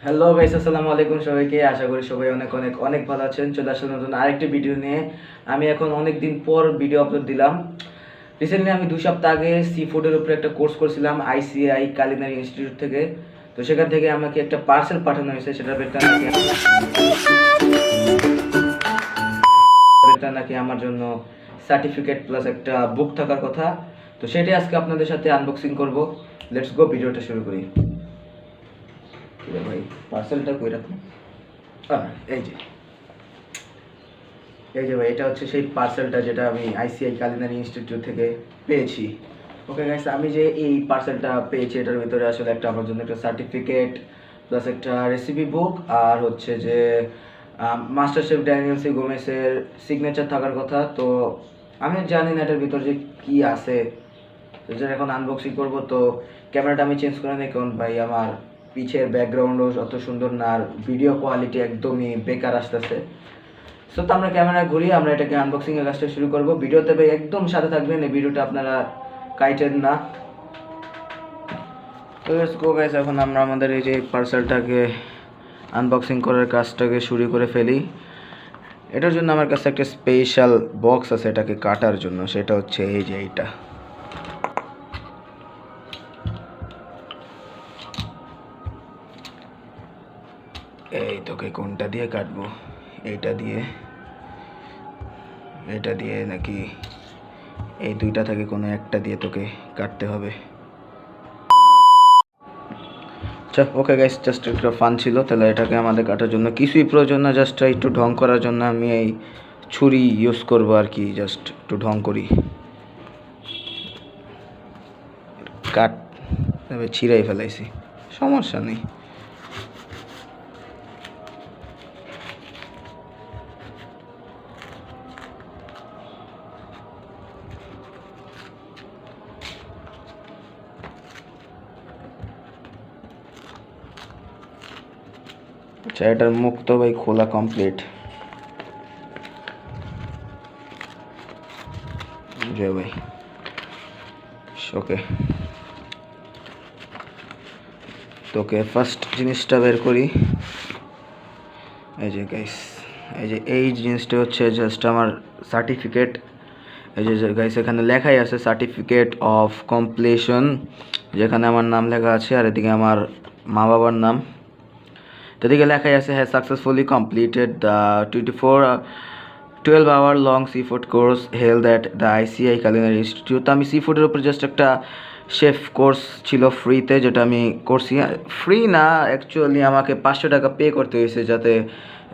Hello guys, আসসালামু আলাইকুম সবাইকে। আশা করি সবাই অনেক অনেক অনেক ভালো আছেন। চলে আসলাম নতুন আরেকটি ভিডিও নিয়ে। আমি এখন অনেক দিন পর ভিডিও আপলোড দিলাম। রিসেন্টলি আমি 2 সপ্তাহ আগে সি ফুডের উপরে একটা কোর্স করছিলাম আইসিআই কালিনারি ইনস্টিটিউট থেকে। তো সেখান থেকে আমাকে একটা পার্সেল পাঠানো হয়েছে, সেটা নাকি আমার জন্য সার্টিফিকেট প্লাস একটা বুক থাকার কথা। তো সেটাই আজকে আপনাদের সাথে আনবক্সিং করব। লেটস গো, ভিডিওটা শুরু করি। ভাই পার্সেলটা কই রাখুন। এই যে ভাই, এটা হচ্ছে সেই পার্সেলটা যেটা আমি আইসিআই কালিনারি ইনস্টিটিউট থেকে পেয়েছি। ওকে গাইস, আমি যে এই পার্সেলটা পেয়েছি এটার ভিতরে আসলে একটা আমার জন্য একটা সার্টিফিকেট প্লাস একটা রেসিপি বুক আর হচ্ছে যে মাস্টার শেফ ড্যানিয়েল সি গোমেসের সিগনেচার থাকার কথা। তো আমি জানি না এটার ভিতর যে কী আছে, তো যেটা এখন আনবক্সিং করবো। তো ক্যামেরাটা আমি চেঞ্জ করে নিই, কারণ ভাই আমার পিছের ব্যাকগ্রাউন্ডও অত সুন্দর না আর ভিডিও কোয়ালিটি একদমই বেকার আসতেছে। সো তো আমরা ক্যামেরা ঘুরিয়ে আমরা এটাকে আনবক্সিংয়ের কাজটা শুরু করব। ভিডিওতে ভাই একদম সাথে থাকবেন, এই ভিডিওটা আপনারা কাইটেন না। তো লেটস গো গাইস, এখন আমরা আমাদের এই যে পার্সেলটাকে আনবক্সিং করার কাজটাকে শুরু করে ফেলি। এটার জন্য আমার কাছে একটা স্পেশাল বক্স আছে এটাকে কাটার জন্য, সেটা হচ্ছে এই যে এইটা। এই তোকে কোনটা দিয়ে কাটবো, এইটা দিয়ে, এটা দিয়ে নাকি এই দুইটা থেকে কোনো একটা দিয়ে তোকে কাটতে হবে। আচ্ছা ওকে গাইস, জাস্ট একটা ফান ছিল। তাহলে এটাকে আমাদের কাটার জন্য কিছুই প্রয়োজন না, জাস্ট একটু ঢং করার জন্য আমি এই ছুরি ইউজ করবো আর কি। জাস্ট একটু ঢং করি, কাট তবে ছিঁড়াই ফেলাইছি, সমস্যা নেই। আচ্ছা, এটার মুখ তো ভাই খোলা কমপ্লিট। জয় ভাই, ওকে। তোকে ফার্স্ট জিনিসটা বের করি। এই যে গাইস, এই জিনিসটা হচ্ছে জাস্ট আমার সার্টিফিকেট। এই যে গাইস, এখানে লেখাই আছে সার্টিফিকেট অফ কমপ্লিশন, যেখানে আমার নাম লেখা আছে আর এদিকে আমার মা বাবার নাম। তো এদিকে লেখাই আছে has successfully completed the 12-hour long sea food course held at the ICI culinary institute. তো আমি সি ফুডের উপর জাস্ট একটা শেফ কোর্স ছিল ফ্রিতে, যেটা আমি করছি। ফ্রি না, অ্যাকচুয়ালি আমাকে 500 টাকা পে করতে হয়েছে যাতে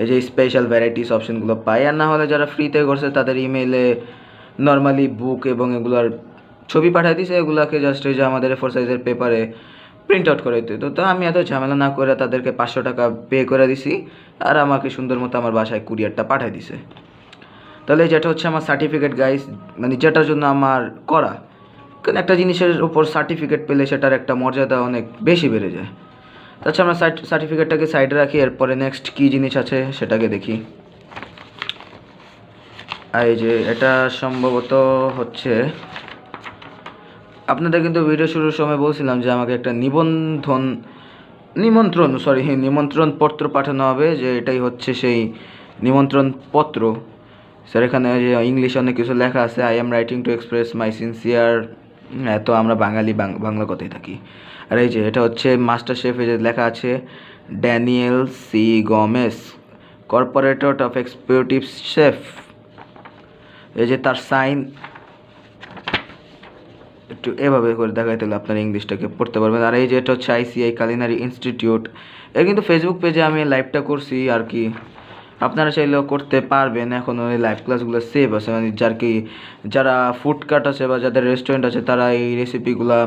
এই যে স্পেশাল ভ্যারাইটিস অপশনগুলো পাই। আর না হলে যারা ফ্রিতে করছে তাদের ইমেইলে নর্মালি বুক এবং এগুলোর ছবি পাঠিয়ে দিয়েছে, এগুলোকে জাস্ট এই যে আমাদের A4 সাইজের পেপারে প্রিন্ট আউট করে দিতে। তো আমি এত ঝামেলা না করে তাদেরকে 500 টাকা পে করে দিছি আর আমাকে সুন্দর মতো আমার বাসায় কুরিয়ারটা পাঠিয়ে দিছে। তাহলে যেটা হচ্ছে আমার সার্টিফিকেট গাইস, মানে যেটার জন্য আমার করা। কারণ একটা জিনিসের উপর সার্টিফিকেট পেলে সেটার একটা মর্যাদা অনেক বেশি বেড়ে যায়। আচ্ছা, আমরা সার্টিফিকেটটাকে সাইডে রাখি, এরপরে নেক্সট কী জিনিস আছে সেটাকে দেখি। এই যে এটা সম্ভবত হচ্ছে, আপনাদের কিন্তু ভিডিও শুরুর সময় বলছিলাম যে আমাকে একটা নিমন্ত্রণ পত্র পাঠানো হবে, যে এটাই হচ্ছে সেই নিমন্ত্রণ পত্র। স্যার এখানে যে ইংলিশে অনেক কিছু লেখা আছে, I am writing to express my sincere. এত আমরা বাঙালি বাংলা কথাই থাকি। আর এই যে এটা হচ্ছে মাস্টার শেফে যে লেখা আছে Daniel C Gomes, corporator of executive chef. এই যে তার সাইন, একটু এভাবে করে দেখাইতে হলে আপনার ইংলিশটাকে পড়তে পারবেন। আর এই যে এটা হচ্ছে আইসিআই কালিনারি ইনস্টিটিউট। এর কিন্তু ফেসবুক পেজে আমি লাইভটা করছি আর কি, আপনারা চাইলেও করতে পারবেন। এখন ওই লাইভ ক্লাসগুলো সেভ আছে, মানে যারা ফুড কার্ট আছে বা যাদের রেস্টুরেন্ট আছে তারা এই রেসিপিগুলা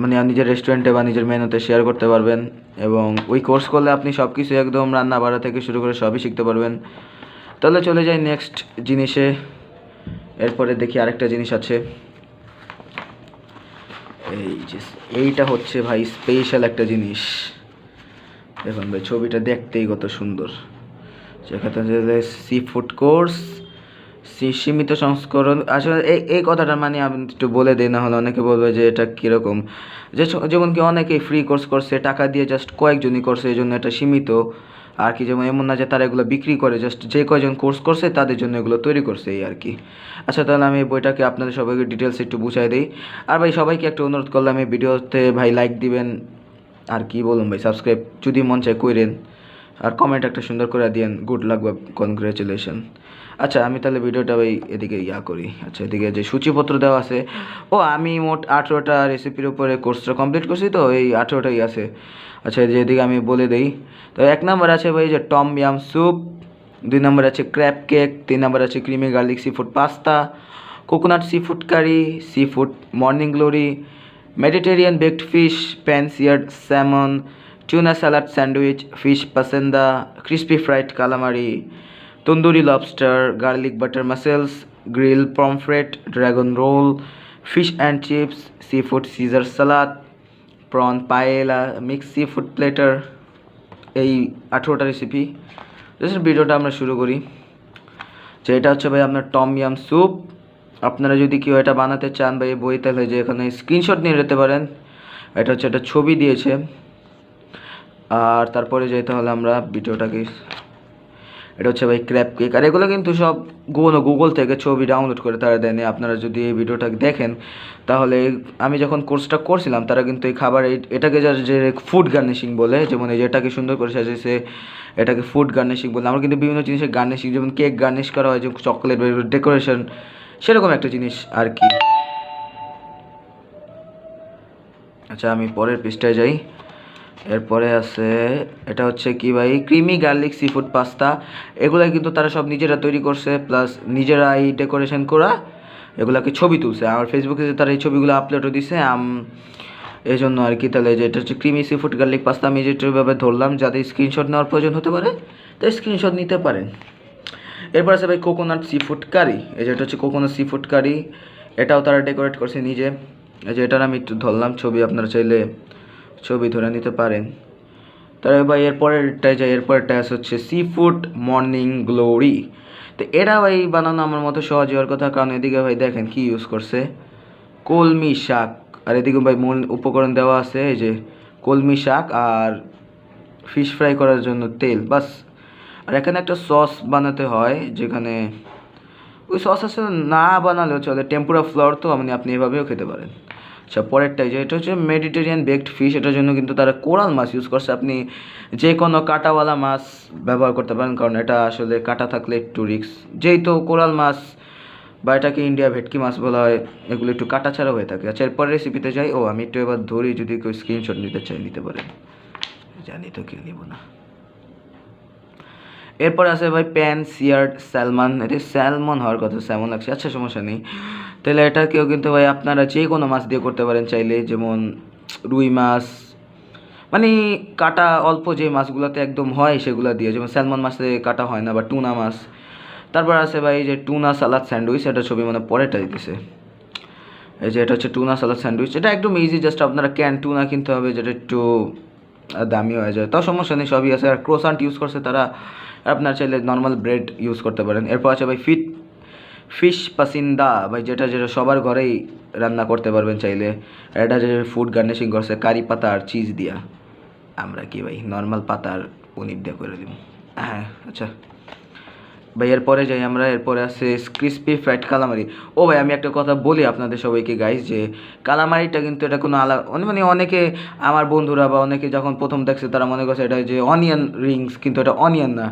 মানে নিজের রেস্টুরেন্টে বা নিজের মেনুতে শেয়ার করতে পারবেন। এবং ওই কোর্স করলে আপনি সব কিছু একদম রান্না বাড়া থেকে শুরু করে সবই শিখতে পারবেন। তাহলে চলে যাই নেক্সট জিনিসে। এরপরে দেখি আরেকটা জিনিস আছে। এই যে এইটা হচ্ছে ভাই স্পেশাল একটা জিনিস। দেখুন ভাই, ছবিটা দেখতেই কত সুন্দর। সেখানে সি ফুড কোর্স সীমিত সংস্করণ আসলে এই কথাটার মানে আমি একটু বলে দিই, না হলে অনেকে বলবে যে এটা কীরকম, যেমন কি অনেকেই ফ্রি কোর্স করছে, টাকা দিয়ে জাস্ট কয়েকজনই করছে, এই জন্য এটা সীমিত আর কি। যেমন এমন না যে তারা এগুলো বিক্রি করে, জাস্ট যে কয়জন কোর্স করছে তাদের জন্য এগুলো তৈরি করছে এই আর কি। আচ্ছা, তাহলে আমি এই বইটাকে আপনাদের সবাইকে ডিটেলস একটু বুঝাই দিই। আর ভাই সবাইকে একটা অনুরোধ করলাম, এই ভিডিওতে ভাই লাইক দিবেন, আর কি বলুন ভাই, সাবস্ক্রাইব যদি মন চায় কইরেন, আর কমেন্ট একটা সুন্দর করে দিয়েন, গুড লাক বা কনগ্রাচুলেশন। আচ্ছা, আমি তাহলে ভিডিওটা ভাই এদিকে করি। আচ্ছা, এদিকে যে সূচিপত্র দেওয়া আছে, আমি মোট 18টা রেসিপির উপরে কোর্সটা কমপ্লিট করছি, তো এই 18টাই আছে। আচ্ছা, যে এদিকে আমি বলে দিই, তো 1 নম্বর আছে ভাই যে টম ইয়াম স্যুপ, 2 নম্বর আছে ক্র্যাব কেক, 3 নম্বর আছে creamy garlic seafood pasta, coconut seafood curry, seafood morning glory, Mediterranean baked fish, pan seared salmon, tuna salad sandwich, fish pasanda, crispy fried calamari, tandoori lobster, garlic butter mussels, grill pomfret, dragon roll, fish and chips, seafood Caesar salad, prawn paella, mix seafood platter. এই 18টা recipe. Just ভিডিওটা আমরা শুরু করি। যে এটা হচ্ছে ভাই আপনার টম ইয়াম স্যুপ। আপনারা যদি কেউ এটা বানাতে চান ভাই, বই তাহলে যে এখানে স্ক্রিনশট নিয়ে যেতে পারেন। এটা হচ্ছে একটা ছবি দিয়েছে। আর তারপরে যেতে হলে আমরা ভিডিওটাকে, এটা হচ্ছে ভাই ক্র্যাব কেক। আর এগুলো কিন্তু সব গুগল থেকে ছবি ডাউনলোড করে তারা দেয়নি। আপনারা যদি এই ভিডিওটা দেখেন তাহলে, আমি যখন কোর্সটা করছিলাম তারা কিন্তু এই খাবার এটাকে যে ফুড গার্নিশিং বলে, যেমন এই যে এটাকে সুন্দর করে সাজিয়েছে, এটাকে ফুড গার্নিশিং বলে। আমরা কিন্তু বিভিন্ন জিনিসের গার্নিশিং, যেমন কেক গার্নিশ করা হয়, যেমন চকলেট ডেকোরেশন, সেরকম একটা জিনিস আর কি। আচ্ছা, আমি পরের পৃষ্ঠায় যাই। এরপরে আছে, এটা হচ্ছে কি ভাই creamy garlic seafood pasta. এগুলো কিন্তু তারা সব নিজেরা তৈরি করছে, প্লাস নিজেরাই ডেকোরেশন করা, এগুলাকে ছবি তুলছে। আর ফেসবুকে তারা এই ছবিগুলো আপলোডও দিছে, এই জন্য আর কি। তাহলে যে এটা হচ্ছে creamy sea food garlic pasta, আমি যেভাবে ধরলাম, যাদের স্ক্রিনশট নেওয়ার প্রয়োজন হতে পারে তাই স্ক্রিনশট নিতে পারেন। এরপর আছে ভাই কোকোনাট সি ফুড কারি। এই যেটা হচ্ছে কোকোনাট সি ফুড কারি, এটাও তারা ডেকোরেট করছে নিজে। এই যে এটার আমি একটু ধরলাম ছবি, আপনারা চাইলে ছবি ধরে নিতে পারেন। তারপরে ভাই এরপরেরটায় যাই, এরপরেরটা হচ্ছে সি ফুড মর্নিং গ্লোরি। তো এটা ভাই বানানো আমার মতো সহজ হওয়ার কথা, কারণ এদিকে ভাই দেখেন কি ইউজ করছে, কলমি শাক। আর এদিকে ভাই মূল উপকরণ দেওয়া আছে, এই যে কলমি শাক আর ফিশ ফ্রাই করার জন্য তেল, বাস। আর এখানে একটা সস বানাতে হয়, যেখানে ওই সস আসলে না বানালেও চলে, টেম্পুরা ফ্লোর তো, মানে আপনি এভাবেও খেতে পারেন। আচ্ছা, পরেরটাই যে এটা হচ্ছে মেডিটেরিয়ান বেকড ফিশ। এটার জন্য কিন্তু তারা কোরাল মাছ ইউজ করছে। আপনি যে কোনো কাঁটাওয়ালা মাছ ব্যবহার করতে পারেন, কারণ এটা আসলে কাঁটা থাকলে একটু রিস্ক, যেই তো কোরাল মাছ বা এটাকে ইন্ডিয়া ভেটকি মাছ বলা হয়, এগুলো একটু কাটা ছাড়া হয়ে থাকে। আচ্ছা, এরপর রেসিপিতে যাই। আমি একটু এবার ধরি, যদি কেউ স্ক্রিনশট নিতে চাই নিতে পারেন, জানি তো কেউ নিব না। এরপর আছে ভাই প্যান সিয়ার্ড স্যালমন। এটা স্যালমন হওয়ার কথা, স্যালমন লাগছে। আচ্ছা, সমস্যা নেই। তাহলে এটাকেও কিন্তু ভাই আপনারা যে কোনো মাছ দিয়ে করতে পারেন চাইলে, যেমন রুই মাছ, মানে কাটা অল্প যে মাছগুলোতে একদম হয় সেগুলো দিয়ে, যেমন স্যালমন মাছে কাটা হয় না, বা টুনা মাছ। তারপর আছে ভাই যে টুনা সালাদ স্যান্ডউইচ। এটা ছবি মানে পরেটা দিতেছে। এই যে এটা হচ্ছে টুনা সালাদ স্যান্ডউইচ। এটা একদম ইজি, জাস্ট আপনারা ক্যান টুনা কিনতে হবে, যেটা একটু দামি হয়ে যায়, তাও সমস্যা নেই, সবই আছে। আর ক্রোসান্ট ইউজ করছে তারা, আপনার চাইলে নর্মাল ব্রেড ইউজ করতে পারেন। এরপর আছে ভাই ফিশ পাসিন্দা, ভাই যেটা সবার ঘরেই রান্না করতে পারবেন চাইলে। এটা যে ফুড গার্নিশিং করছে কারি পাতা আর চিজ দিয়া, আমরা কি ভাই নর্মাল পাতা আর পনির দিয়ে করে দিব। হ্যাঁ, আচ্ছা ভাই, এরপরে যাই আমরা। এরপরে আছে ক্রিস্পি ফ্রাইড কালামারি। ভাই আমি একটা কথা বলি আপনাদের সবাইকে গাইস, যে কালামারিটা কিন্তু এটা কোনো আলাদা, মানে অনেকে আমার বন্ধুরা বা অনেকে যখন প্রথম দেখছে তারা মনে করছে এটা যে অনিয়ন রিংস, কিন্তু এটা অনিয়ন না,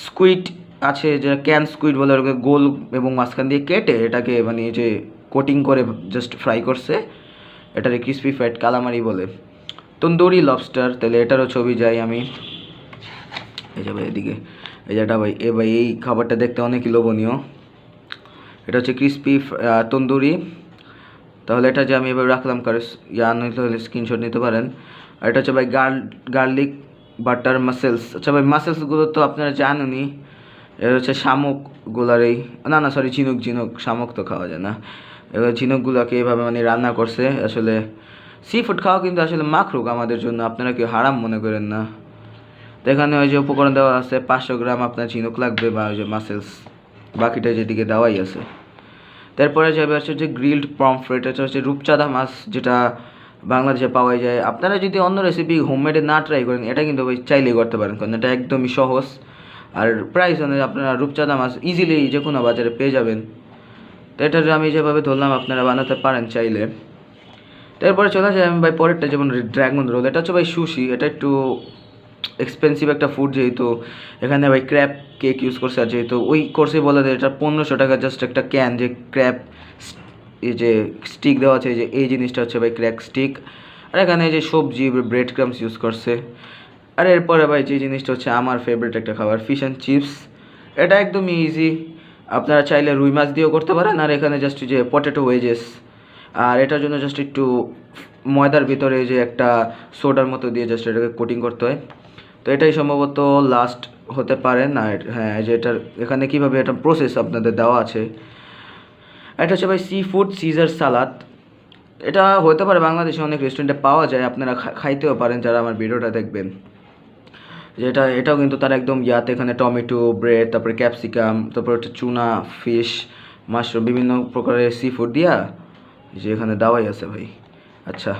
স্কুইড আছে, যে ক্যান স্কুইড বলে, ওটাকে গোল এবং মাঝখান দিয়ে কেটে এটাকে মানে যে কোটিং করে জাস্ট ফ্রাই করছে, এটারে ক্রিস্পি ফ্রাইড কালামারি বলে। তন্দুরি লবস্টার, তাহলে এটারও ছবি যাই আমি। এই যে ভাই এদিকে, এই যেটা ভাই এই খাবারটা দেখতে অনেকই লোভনীয়। এটা হচ্ছে ক্রিস্পি তন্দুরি। তাহলে এটা যে আমি এভাবে রাখলাম, নিতে হলে স্ক্রিনশট নিতে পারেন। আর এটা হচ্ছে ভাই গার্লিক বাটার মাসেলস। আচ্ছা ভাই, মাসেলসগুলো তো আপনারা জানেনই, এটা হচ্ছে শামুকগুলার না সরি, ঝিনুক, শামুক তো খাওয়া যায় না। এবার ঝিনুকগুলোকে এইভাবে মানে রান্না করছে। আসলে সি ফুড খাওয়া কিন্তু আসলে মাখরুক আমাদের জন্য, আপনারা কেউ হারাম মনে করেন না। তো এখানে ওই যে উপকরণ দেওয়া আছে, 500 গ্রাম আপনার ঝিনুক লাগবে, বা ওই যে মাসেলস বাকিটা যেদিকে দেওয়াই আছে। তারপরে যাবে হচ্ছে যে গ্রিলড পমফ্রেট, এটা হচ্ছে রূপচাঁদা মাছ, যেটা বাংলাদেশে পাওয়া যায়। আপনারা যদি অন্য রেসিপি হোমমেডে না ট্রাই করেন, এটা কিন্তু ভাই চাইলেই করতে পারেন, কারণ এটা একদমই সহজ। আর প্রাইস অনুযায়ী আপনারা রূপচাঁদা মাছ ইজিলি যে কোনো বাজারে পেয়ে যাবেন। তো এটা আমি যেভাবে ধরলাম আপনারা বানাতে পারেন চাইলে। তারপরে চলে যায় আমি ভাই পরেরটা, যেমন ড্রাগন রোল। এটা হচ্ছে ভাই সুশি, এটা একটু এক্সপেন্সিভ একটা ফুড, যেহেতু এখানে ভাই ক্র্যাব কেক ইউজ করছে, আর যেহেতু ওই কোর্সে বলে দেয় এটা 1500 টাকা জাস্ট একটা ক্যান, যে ক্র্যাব এই যে স্টিক দেওয়া আছে, যে এই জিনিসটা হচ্ছে ভাই ক্র্যাক স্টিক। আর এখানে যে সবজি ব্রেড ক্রামস ইউজ করছে। আর এরপরে ভাই যে জিনিসটা হচ্ছে আমার ফেভারিট একটা খাবার, ফিশ অ্যান্ড চিপস। এটা একদমই ইজি, আপনারা চাইলে রুই মাছ দিয়েও করতে পারেন। আর এখানে জাস্ট যে পটেটো ওয়েজেস, আর এটার জন্য জাস্ট একটু ময়দার ভিতরে যে একটা সোডার মতো দিয়ে জাস্ট এটাকে কোটিং করতে হয়। তো এটাই সম্ভবত লাস্ট হতে পারে না। হ্যাঁ, যে এটার এখানে কীভাবে এটা প্রসেস আপনাদের দেওয়া আছে। এটা হচ্ছে ভাই সি ফুড সিজার সালাদ। এটা হতে পারে বাংলাদেশে অনেক রেস্টুরেন্টে পাওয়া যায়, আপনারা খাইতেও পারেন যারা আমার ভিডিওটা দেখবেন। যেটা এটাও কিন্তু তার একদম ইয়াতে, এখানে টমেটো, ব্রেড, তারপরে ক্যাপসিকাম, তারপরে হচ্ছে চুনা, ফিশ, মাশরুম, বিভিন্ন প্রকারের সি ফুড দিয়া যে এখানে দেওয়াই আছে ভাই। আচ্ছা,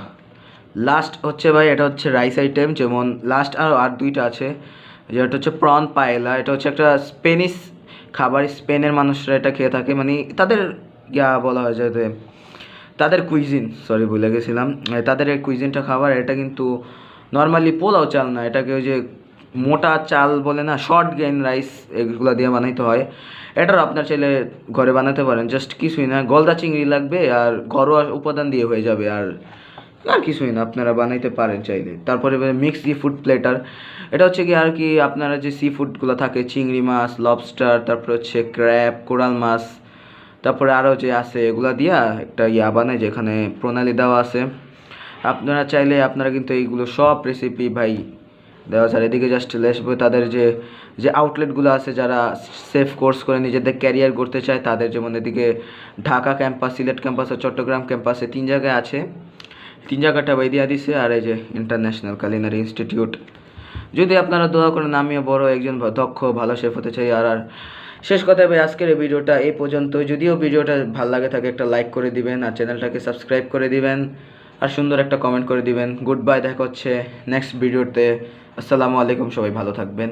লাস্ট হচ্ছে ভাই এটা হচ্ছে রাইস আইটেম, যেমন লাস্ট আর দুইটা আছে, যেটা হচ্ছে প্রন পায়েলা। এটা হচ্ছে একটা স্পেনিশ খাবার, স্পেনের মানুষরা এটা খেয়ে থাকে, মানে তাদের বলা হয় যে তাদের কুইজিন, সরি ভুলে গেছিলাম, তাদের এই কুইজিনটা খাবার। এটা কিন্তু নর্মালি পোলাও চাল না, এটাকে ওই যে মোটা চাল বলে না, শর্ট গ্রেন রাইস, এগুলো দিয়ে বানাইতে হয়। এটার আপনার চাইলে ঘরে বানাতে পারেন, জাস্ট কিছুই না, গলদা চিংড়ি লাগবে আর ঘরোয়া উপাদান দিয়ে হয়ে যাবে, আর কিছুই না, আপনারা বানাইতে পারেন চাইলে। তারপরে মিক্স সি ফুড প্লেটার। এটা হচ্ছে কি আর কি, আপনারা যে সি ফুডগুলো থাকে, চিংড়ি মাছ, লবস্টার, তারপরে হচ্ছে ক্র্যাব, কোরাল মাছ, তারপরে আরও যে আছে এগুলা দিয়া একটা বানায়, যেখানে প্রণালী দেওয়া আছে। আপনারা চাইলে আপনারা কিন্তু এইগুলো সব রেসিপি ভাই দেওয়া যায়। এদিকে জাস্ট লেসবে তাদের যে যে আউটলেটগুলো আছে, যারা সেফ কোর্স করে নিজেদের ক্যারিয়ার করতে চায় তাদের, যেমন এদিকে ঢাকা ক্যাম্পাস, সিলেট ক্যাম্পাস আর চট্টগ্রাম ক্যাম্পাসে 3 জায়গায় আছে। 3 জায়গাটা ভাই দিয়া দিছে। আর এই যে ইন্টারন্যাশনাল কুলিনারি ইনস্টিটিউট। যদি আপনারা দোয়া করেন আমিও বড় একজন দক্ষ ভালো শেফ হতে চাই। আর শেষ কথায় ভাই আজকের এই ভিডিওটা এই পর্যন্ত। যদিও ভিডিওটা ভালো লাগে থাকে একটা লাইক করে দিবেন, আর চ্যানেলটাকে সাবস্ক্রাইব করে দিবেন, আর সুন্দর একটা কমেন্ট করে দিবেন। গুড বাই, দেখা হচ্ছে নেক্সট ভিডিওতে। আসসালামু আলাইকুম, সবাই ভালো থাকবেন।